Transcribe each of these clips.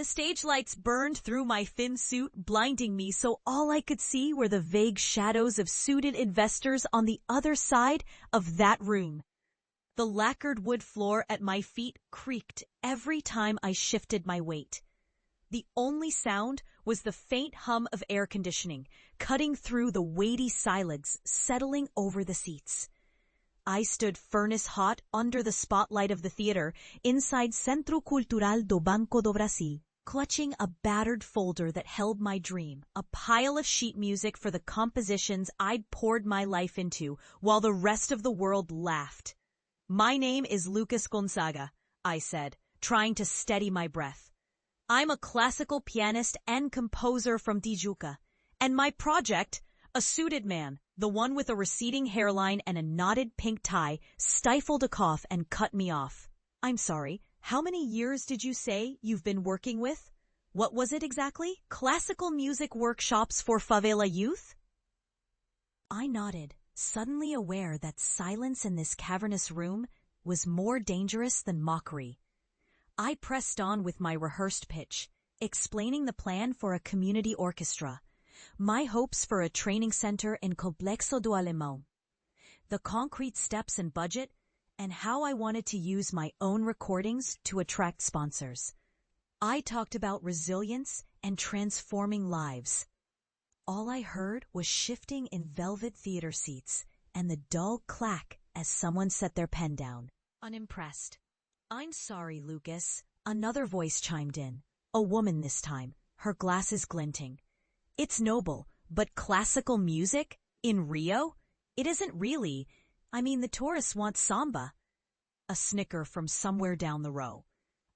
The stage lights burned through my thin suit, blinding me so all I could see were the vague shadows of suited investors on the other side of that room. The lacquered wood floor at my feet creaked every time I shifted my weight. The only sound was the faint hum of air conditioning, cutting through the weighty silence settling over the seats. I stood furnace hot under the spotlight of the theater inside Centro Cultural do Banco do Brasil, clutching a battered folder that held my dream, a pile of sheet music for the compositions I'd poured my life into while the rest of the world laughed. "My name is Lucas Gonzaga," I said, trying to steady my breath. "I'm a classical pianist and composer from Tijuca, and my project, a suited man, the one with a receding hairline and a knotted pink tie, stifled a cough and cut me off. I'm sorry, how many years did you say you've been working with? What was it exactly? Classical music workshops for favela youth?" I nodded, suddenly aware that silence in this cavernous room was more dangerous than mockery. I pressed on with my rehearsed pitch, explaining the plan for a community orchestra, my hopes for a training center in Complexo do Alemão, the concrete steps and budget, and how I wanted to use my own recordings to attract sponsors. I talked about resilience and transforming lives. All I heard was shifting in velvet theater seats and the dull clack as someone set their pen down, unimpressed. "I'm sorry, Lucas," another voice chimed in, a woman this time, her glasses glinting. "It's noble, but classical music? In Rio? It isn't really. I mean, the tourists want samba." A snicker from somewhere down the row.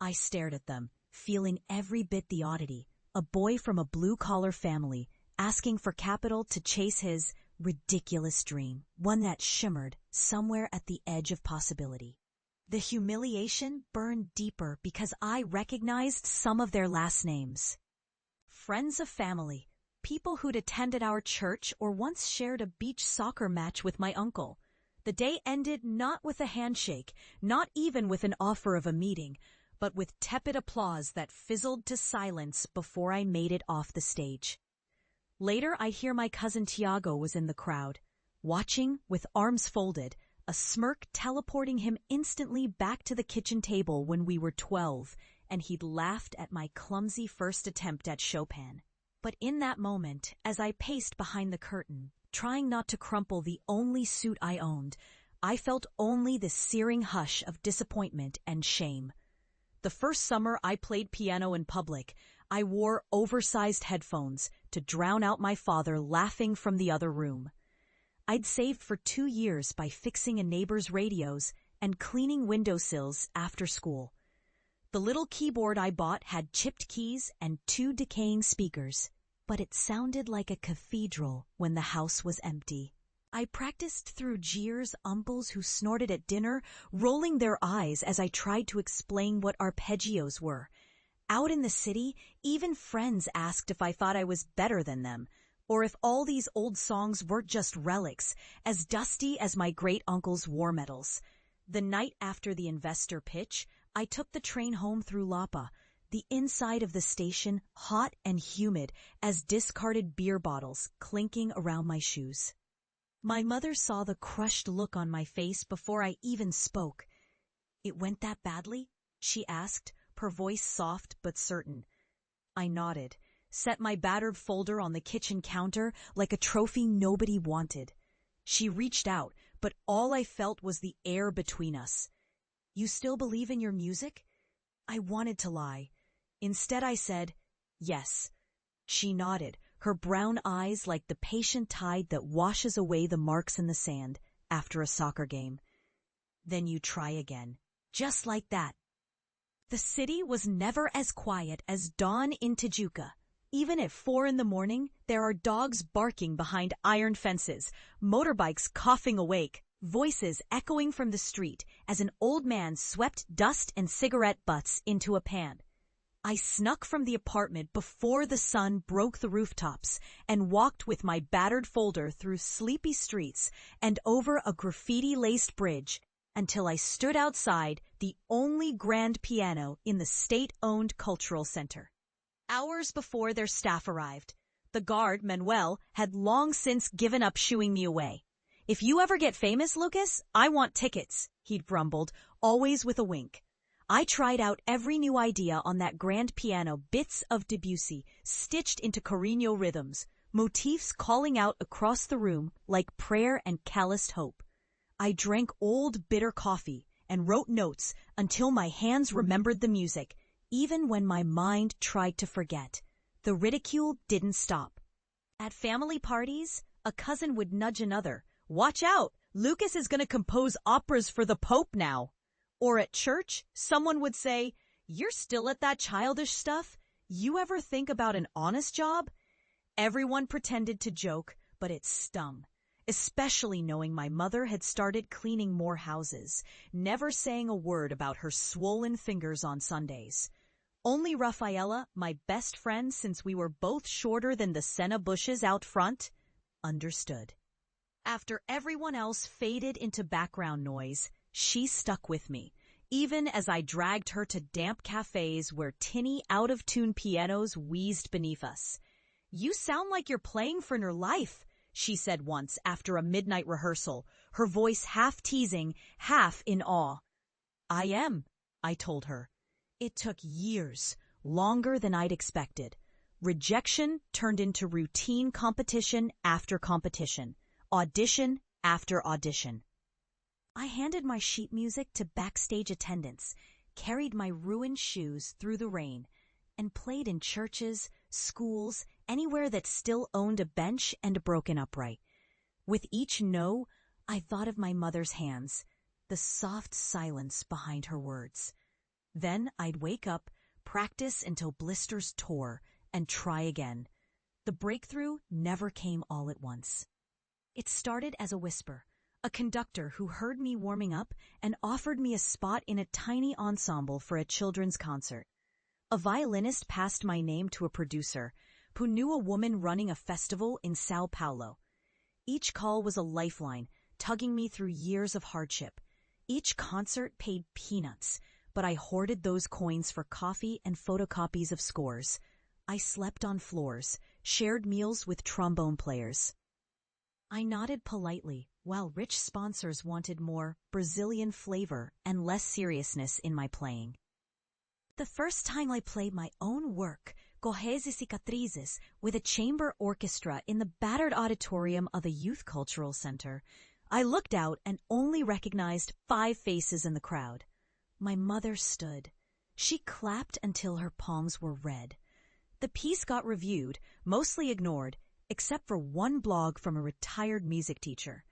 I stared at them, feeling every bit the oddity. A boy from a blue-collar family, asking for capital to chase his ridiculous dream, one that shimmered somewhere at the edge of possibility. The humiliation burned deeper because I recognized some of their last names. Friends of family, people who'd attended our church or once shared a beach soccer match with my uncle. The day ended not with a handshake, not even with an offer of a meeting, but with tepid applause that fizzled to silence before I made it off the stage. Later, I hear my cousin Tiago was in the crowd, watching with arms folded, a smirk teleporting him instantly back to the kitchen table when we were 12, and he'd laughed at my clumsy first attempt at Chopin. But in that moment, as I paced behind the curtain, trying not to crumple the only suit I owned, I felt only the searing hush of disappointment and shame. The first summer I played piano in public, I wore oversized headphones to drown out my father laughing from the other room. I'd saved for 2 years by fixing a neighbor's radios and cleaning windowsills after school. The little keyboard I bought had chipped keys and 2 decaying speakers, but it sounded like a cathedral when the house was empty. I practiced through jeers uncles who snorted at dinner, rolling their eyes as I tried to explain what arpeggios were. Out in the city, even friends asked if I thought I was better than them, or if all these old songs weren't just relics, as dusty as my great-uncle's war medals. The night after the investor pitch, I took the train home through Lapa, the inside of the station hot and humid as discarded beer bottles clinking around my shoes. My mother saw the crushed look on my face before I even spoke. "It went that badly?" she asked, her voice soft but certain. I nodded, set my battered folder on the kitchen counter like a trophy nobody wanted. She reached out, but all I felt was the air between us. "You still believe in your music?" I wanted to lie. Instead I said, "Yes." She nodded, her brown eyes like the patient tide that washes away the marks in the sand after a soccer game. "Then you try again." Just like that. The city was never as quiet as dawn in Tijuca. Even at 4 a.m, there are dogs barking behind iron fences, motorbikes coughing awake, voices echoing from the street as an old man swept dust and cigarette butts into a pan. I snuck from the apartment before the sun broke the rooftops and walked with my battered folder through sleepy streets and over a graffiti-laced bridge until I stood outside the only grand piano in the state-owned cultural center. hours before their staff arrived. The guard, Manuel, had long since given up shooing me away. "If you ever get famous, Lucas, I want tickets," he'd grumbled, always with a wink. I tried out every new idea on that grand piano, bits of Debussy, stitched into Carreño rhythms, motifs calling out across the room like prayer and calloused hope. I drank old bitter coffee and wrote notes until my hands remembered the music, even when my mind tried to forget. The ridicule didn't stop. At family parties, a cousin would nudge another. "Watch out! Lucas is going to compose operas for the Pope now." Or at church, someone would say, "You're still at that childish stuff? You ever think about an honest job?" Everyone pretended to joke, but it stung. Especially knowing my mother had started cleaning more houses, never saying a word about her swollen fingers on Sundays. Only Rafaela, my best friend since we were both shorter than the senna bushes out front, understood. After everyone else faded into background noise, she stuck with me, even as I dragged her to damp cafes where tinny, out-of-tune pianos wheezed beneath us. "You sound like you're playing for your life," she said once after a midnight rehearsal, her voice half teasing, half in awe. "I am," I told her. It took years, longer than I'd expected. Rejection turned into routine competition after competition, audition after audition. I handed my sheet music to backstage attendants, carried my ruined shoes through the rain, and played in churches, schools, anywhere that still owned a bench and a broken upright. With each no, I thought of my mother's hands, the soft silence behind her words. Then I'd wake up, practice until blisters tore, and try again. The breakthrough never came all at once. It started as a whisper. A conductor who heard me warming up and offered me a spot in a tiny ensemble for a children's concert. A violinist passed my name to a producer who knew a woman running a festival in Sao Paulo. Each call was a lifeline, tugging me through years of hardship. Each concert paid peanuts, but I hoarded those coins for coffee and photocopies of scores. I slept on floors, shared meals with trombone players. I nodded politely, while rich sponsors wanted more Brazilian flavor and less seriousness in my playing. The first time I played my own work, Correios e Cicatrizes, with a chamber orchestra in the battered auditorium of a youth cultural center, I looked out and only recognized 5 faces in the crowd. My mother stood. She clapped until her palms were red. The piece got reviewed, mostly ignored, except for one blog from a retired music teacher.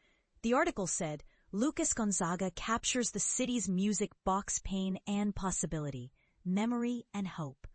The article said, "Lucas Gonzaga captures the city's music box pain and possibility, memory and hope."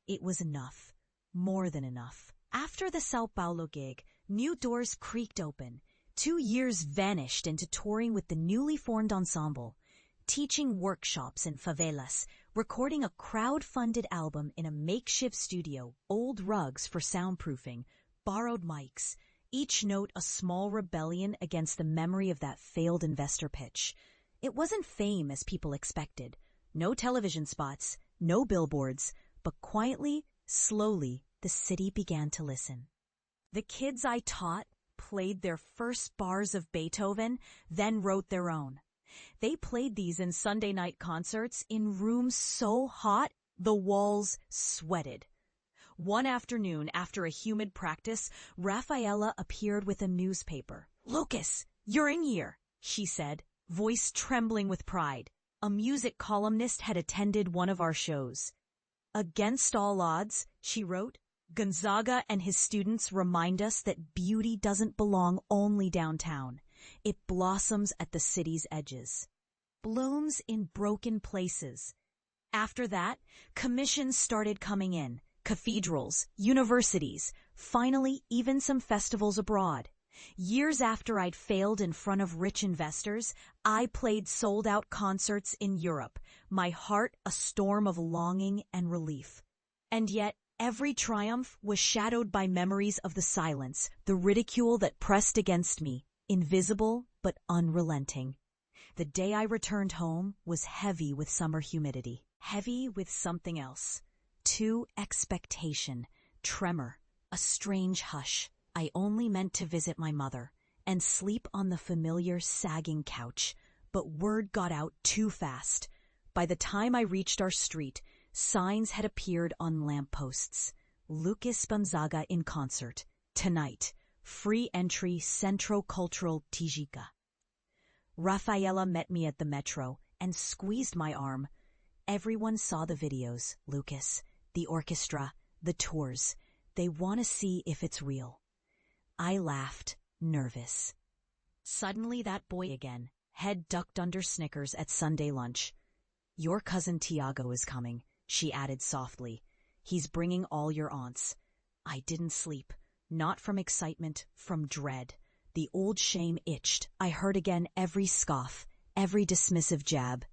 It was enough. More than enough. After the Sao Paulo gig, new doors creaked open. 2 years vanished into touring with the newly formed ensemble, teaching workshops in favelas, recording a crowd-funded album in a makeshift studio, old rugs for soundproofing, borrowed mics, each note a small rebellion against the memory of that failed investor pitch. It wasn't fame as people expected. No television spots, no billboards, but quietly, slowly, the city began to listen. The kids I taught played their first bars of Beethoven, then wrote their own. They played these in Sunday night concerts in rooms so hot the walls sweated. One afternoon, after a humid practice, Rafaela appeared with a newspaper. "Lucas, you're in here," she said, voice trembling with pride. A music columnist had attended one of our shows. "Against all odds," she wrote, "Gonzaga and his students remind us that beauty doesn't belong only downtown. It blossoms at the city's edges. Blooms in broken places." After that, commissions started coming in. Cathedrals, universities, finally even some festivals abroad. Years after I'd failed in front of rich investors, I played sold-out concerts in Europe, my heart a storm of longing and relief. And yet, every triumph was shadowed by memories of the silence, the ridicule that pressed against me, invisible but unrelenting. The day I returned home was heavy with summer humidity, heavy with something else. 2, expectation, tremor, a strange hush. I only meant to visit my mother and sleep on the familiar sagging couch, but word got out too fast. By the time I reached our street, signs had appeared on lampposts. Lucas Gonzaga in concert. Tonight. Free entry, Centro Cultural Tijica. Rafaela met me at the metro and squeezed my arm. Everyone saw the videos, Lucas, the orchestra, the tours. They want to see if it's real. I laughed, nervous. Suddenly that boy again, head ducked under Snickers at Sunday lunch. Your cousin Tiago is coming, she added softly. He's bringing all your aunts. I didn't sleep, not from excitement, from dread. The old shame itched. I heard again every scoff, every dismissive jab.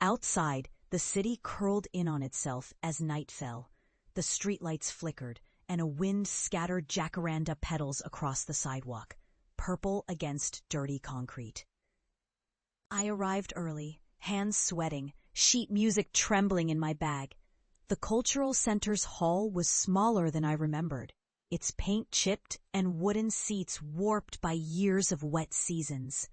Outside, the city curled in on itself as night fell. The streetlights flickered, and a wind scattered jacaranda petals across the sidewalk, purple against dirty concrete. I arrived early, hands sweating, sheet music trembling in my bag. The cultural center's hall was smaller than I remembered, its paint chipped and wooden seats warped by years of wet seasons.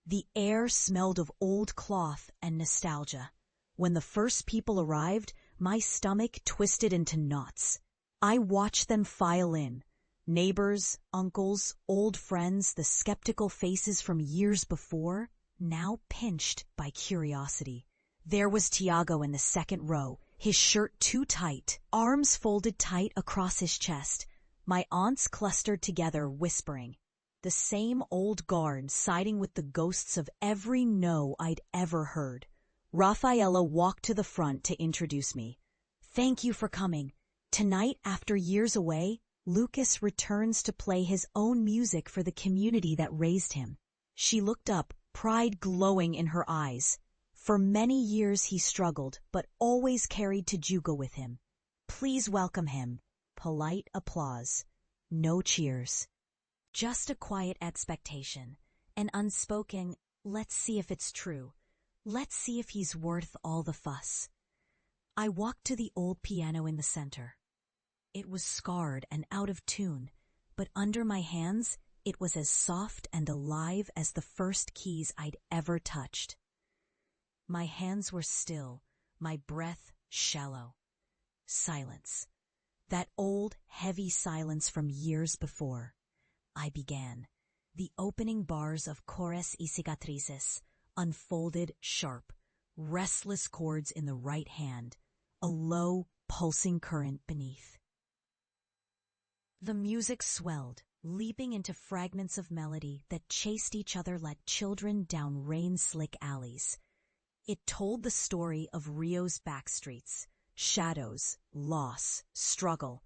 The air smelled of old cloth and nostalgia. When the first people arrived, my stomach twisted into knots. I watched them file in. Neighbors, uncles, old friends, the skeptical faces from years before, now pinched by curiosity. There was Tiago in the second row, his shirt too tight, arms folded tight across his chest. My aunts clustered together, whispering. The same old guard siding with the ghosts of every no I'd ever heard. Rafaela walked to the front to introduce me. Thank you for coming. Tonight, after years away, Lucas returns to play his own music for the community that raised him. She looked up, pride glowing in her eyes. For many years he struggled, but always carried Tijuca with him. Please welcome him. Polite applause. No cheers. Just a quiet expectation. An unspoken, let's see if it's true. Let's see if he's worth all the fuss. I walked to the old piano in the center. It was scarred and out of tune, but under my hands, it was as soft and alive as the first keys I'd ever touched. My hands were still, my breath shallow. Silence. That old, heavy silence from years before. I began. The opening bars of Cores y Cicatrices unfolded sharp, restless chords in the right hand, a low, pulsing current beneath. The music swelled, leaping into fragments of melody that chased each other like children down rain-slick alleys. It told the story of Rio's backstreets, shadows, loss, struggle,